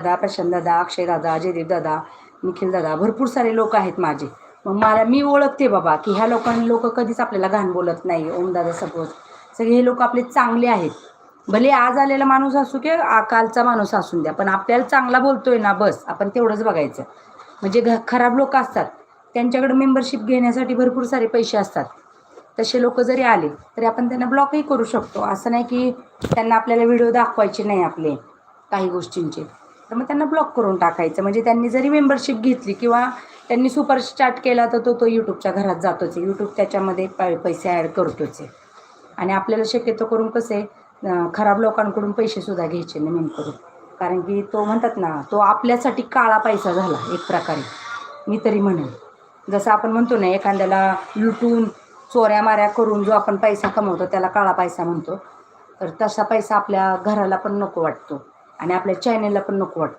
दादा, प्रशांत दादा, अक्षय दादा, जयदीप दादा, निखिल दादा, भरपूर सारे लोक आहेत माझे. मग मी ओळखते बाबा की ह्या लोक कधीच आपल्याला घाण बोलत नाही. ओमदादा सपोज सगळे हे लोक आपले चांगले आहेत. भले आज आलेला माणूस असू की कालचा माणूस असून द्या, पण आपल्याला चांगला बोलतोय ना, बस आपण तेवढंच बघायचं. म्हणजे खराब लोक असतात त्यांच्याकडे मेंबरशिप घेण्यासाठी भरपूर सारे पैसे असतात. तसे लोक जरी आले तरी आपण त्यांना ब्लॉकही करू शकतो. असं नाही की त्यांना आपल्याला व्हिडिओ दाखवायचे नाही आपले काही गोष्टींचे, तर मग त्यांना ब्लॉक करून टाकायचं. म्हणजे त्यांनी जरी मेंबरशिप घेतली किंवा त्यांनी सुपर स्टार्ट केला तर तो यूट्यूबच्या घरात जातोच आहे. यूट्यूब त्याच्यामध्ये पैसे ॲड करतोच आहे. आणि आपल्याला शक्यतो करून कसं आहे, खराब लोकांकडून पैसेसुद्धा घ्यायचे नाही मेन करून. कारण की तो म्हणतात ना, तो आपल्यासाठी काळा पैसा झाला एक प्रकारे, मी तरी म्हणेन. जसं आपण म्हणतो ना, एखाद्याला लुटून चोऱ्या माऱ्या करून जो आपण पैसा कमवतो त्याला काळा पैसा म्हणतो. तर तसा पैसा आपल्या घराला पण नको वाटतो आणि आपल्या चॅनलला पण नको वाटतो.